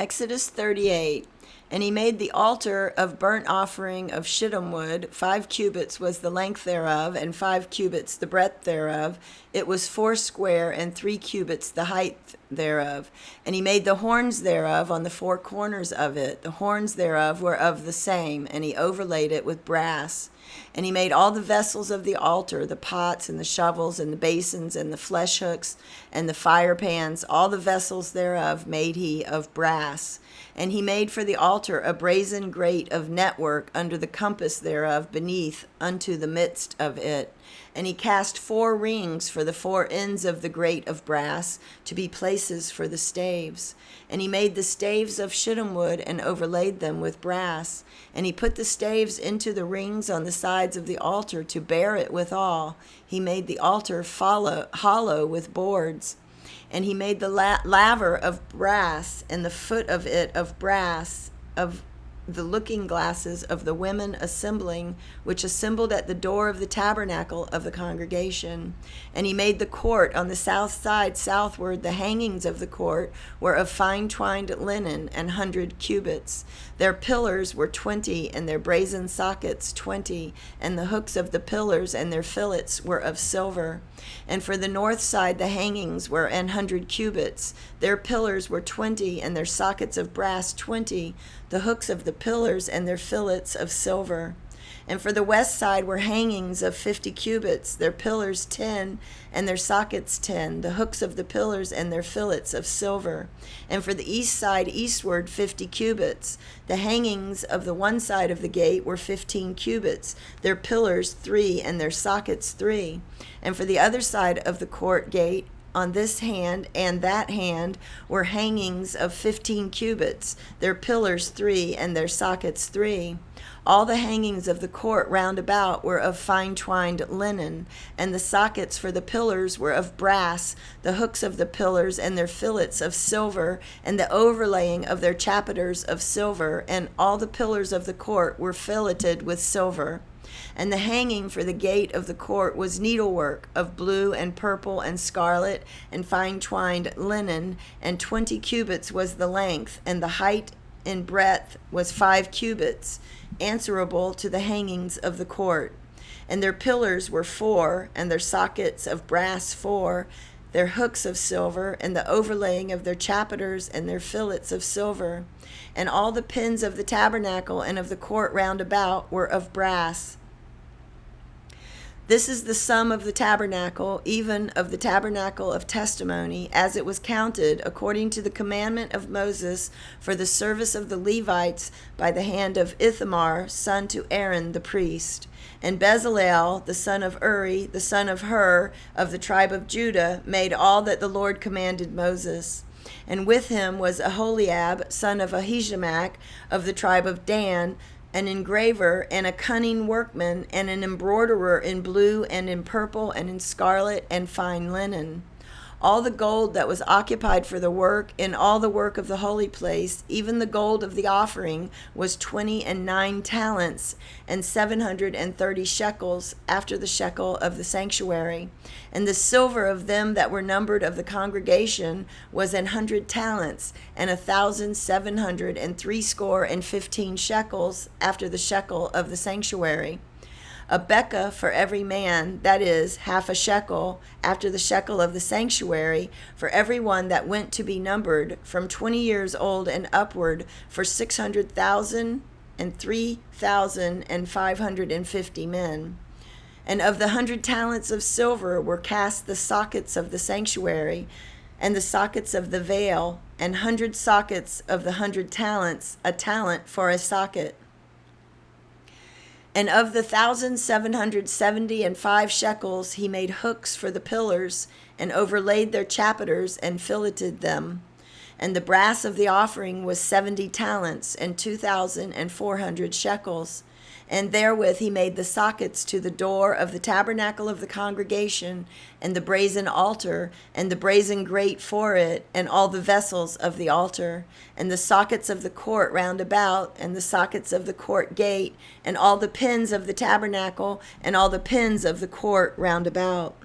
Exodus 38. And he made the altar of burnt offering of shittim wood. 5 cubits was the length thereof, and 5 cubits the breadth thereof. It was 4 square, and 3 cubits the height thereof. And he made the horns thereof on the 4 corners of it. The horns thereof were of the same, and he overlaid it with brass. And he made all the vessels of the altar, the pots and the shovels and the basins and the flesh hooks and the fire pans, all the vessels thereof made he of brass. And he made for the altar a brazen grate of network under the compass thereof beneath unto the midst of it. And he cast 4 rings for the 4 ends of the grate of brass to be places for the staves. And he made the staves of shittim wood and overlaid them with brass. And he put the staves into the rings on the sides of the altar to bear it withal. He made the altar hollow with boards. And he made the laver of brass, and the foot of it of brass, of the looking glasses of the women assembling, which assembled at the door of the tabernacle of the congregation. And he made the court on the south side southward. The hangings of the court were of fine twined linen, 100 cubits. Their pillars were 20, and their brazen sockets 20, and the hooks of the pillars and their fillets were of silver. And for the north side the hangings were 100 cubits. Their pillars were 20, and their sockets of brass 20, the hooks of the pillars and their fillets of silver. And for the west side were hangings of 50 cubits, their pillars 10, and their sockets 10, the hooks of the pillars and their fillets of silver. And for the east side eastward 50 cubits. The hangings of the one side of the gate were 15 cubits, their pillars 3, and their sockets 3. And for the other side of the court gate, on this hand and that hand, were hangings of 15 cubits, their pillars 3, and their sockets 3. All the hangings of the court round about were of fine twined linen, and the sockets for the pillars were of brass, the hooks of the pillars and their fillets of silver, and the overlaying of their chapiters of silver, and all the pillars of the court were filleted with silver. And the hanging for the gate of the court was needlework of blue and purple and scarlet and fine twined linen, and 20 cubits was the length, and the height in breadth was 5 cubits, answerable to the hangings of the court. And their pillars were 4, and their sockets of brass 4, their hooks of silver, and the overlaying of their chapiters and their fillets of silver. And all the pins of the tabernacle and of the court round about were of brass. This is the sum of the tabernacle, even of the tabernacle of testimony, as it was counted according to the commandment of Moses for the service of the Levites by the hand of Ithamar, son to Aaron the priest. And Bezalel, the son of Uri, the son of Hur, of the tribe of Judah, made all that the Lord commanded Moses. And with him was Aholiab, son of Ahisamach, of the tribe of Dan, an engraver and a cunning workman, and an embroiderer in blue and in purple and in scarlet and fine linen. All the gold that was occupied for the work in all the work of the holy place, even the gold of the offering, was 29 talents and 730 shekels after the shekel of the sanctuary. And the silver of them that were numbered of the congregation was 100 talents and 1,760 shekels after the shekel of the sanctuary. A bekah for every man, that is, half a shekel, after the shekel of the sanctuary, for every one that went to be numbered, from 20 years old and upward, for 600,000 and 3,550 men. And of the 100 talents of silver were cast the sockets of the sanctuary, and the sockets of the veil, and 100 sockets of the 100 talents, a talent for a socket. And of the 1,775 shekels he made hooks for the pillars, and overlaid their chapiters, and filleted them. And the brass of the offering was 70 talents, and 2,400 shekels. And therewith he made the sockets to the door of the tabernacle of the congregation, and the brazen altar, and the brazen grate for it, and all the vessels of the altar, and the sockets of the court round about, and the sockets of the court gate, and all the pins of the tabernacle, and all the pins of the court round about.